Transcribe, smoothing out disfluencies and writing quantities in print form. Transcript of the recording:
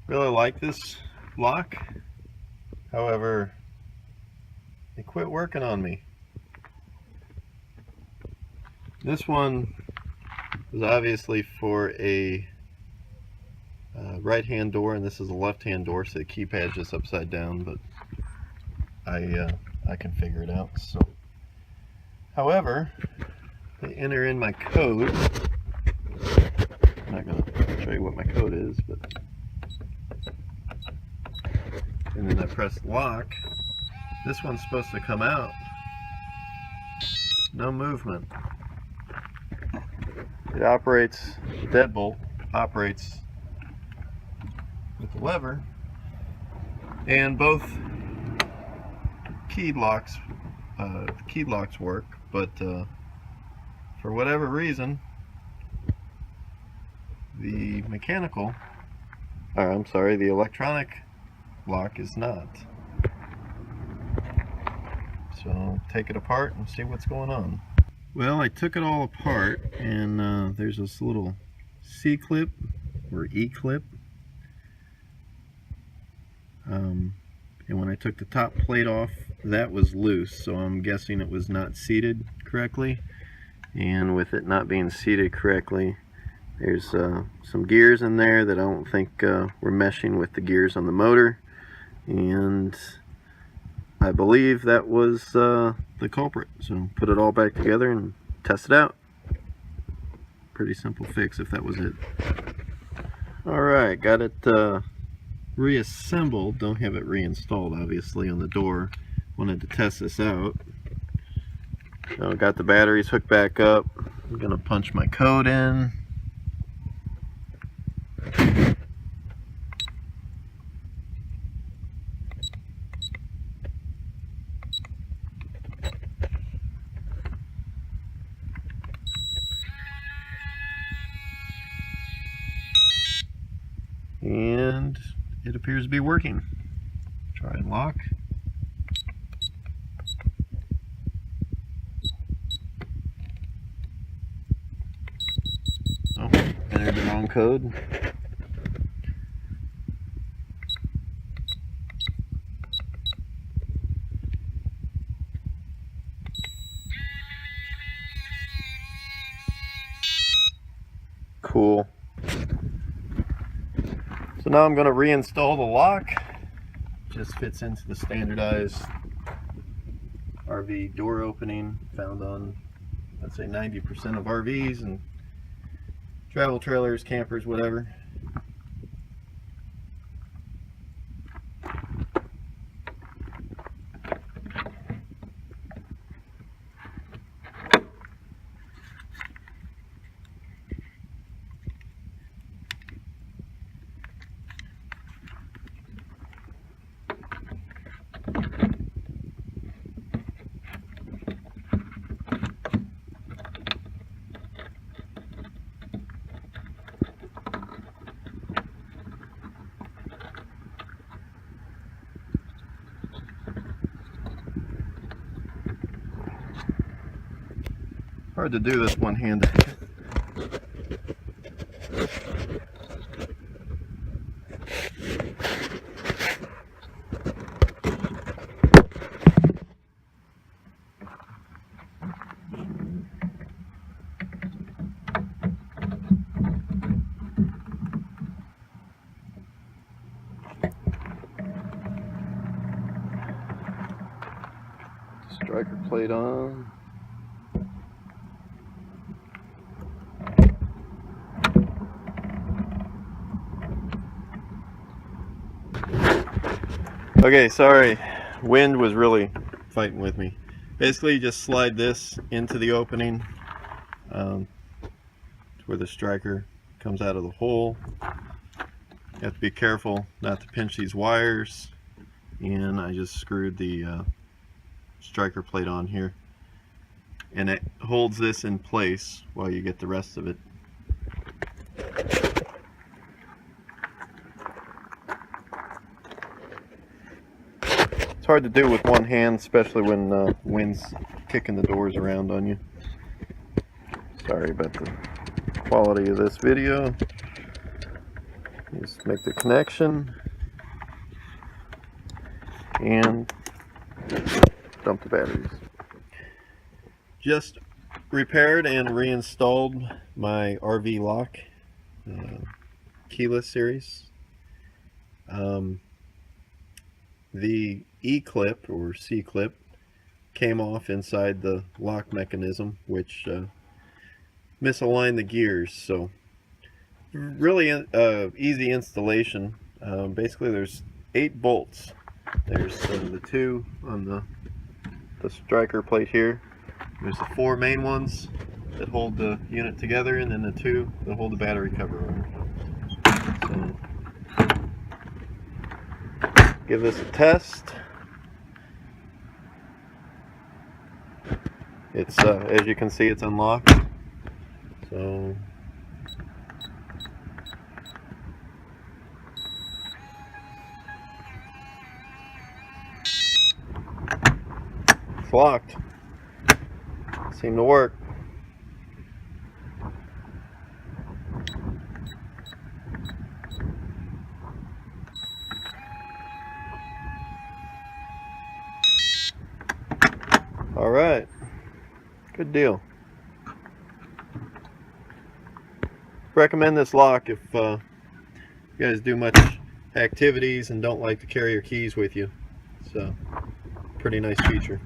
Really like this lock. However, it quit working on me. This one was obviously for a right-hand door, and this is a left-hand door, so the keypad's just upside down. But I can figure it out. So, however, they enter in my code. I'm not going to show you what my code is, but and then I press lock. This one's supposed to come out. No movement. It operates, the deadbolt operates with the lever, and both keyed locks work, but for whatever reason, the the electronic lock is not. So take it apart and see what's going on. Well, I took it all apart, and there's this little C-clip or E-clip. And when I took the top plate off, that was loose, so I'm guessing it was not seated correctly. And with it not being seated correctly, there's some gears in there that I don't think were meshing with the gears on the motor, and I believe that was the culprit. So put it all back together and test it out. Pretty simple fix if that was it. Alright, got it reassembled. Don't have it reinstalled obviously on the door. Wanted to test this out. So got the batteries hooked back up. I'm gonna punch my code in. And it appears to be working. Try and lock. Oh, entered the wrong code. Cool. So now I'm going to reinstall the lock. Just fits into the standardized RV door opening found on, let's say, 90% of RVs and travel trailers, campers, whatever. Hard to do this one-handed. Striker plate on. Okay, sorry, wind was really fighting with me. Basically, you just slide this into the opening where the striker comes out of the hole. You have to be careful not to pinch these wires, and I just screwed the striker plate on here, and it holds this in place while you get the rest of it. It's hard to do with one hand, especially when wind's kicking the doors around on you. Sorry about the quality of this video. Just make the connection and dump the batteries. Just repaired and reinstalled my RV lock, keyless series. The E-clip or C-clip came off inside the lock mechanism, which misaligned the gears. So really easy installation. Basically there's 8 bolts. There's the 2 on the striker plate here. There's the 4 main ones that hold the unit together, and then the 2 that hold the battery cover on. So give this a test. It's as you can see, it's unlocked. So it's locked. Seemed to work. All right, good deal. Recommend this lock if you guys do much activities and don't like to carry your keys with you. So, pretty nice feature.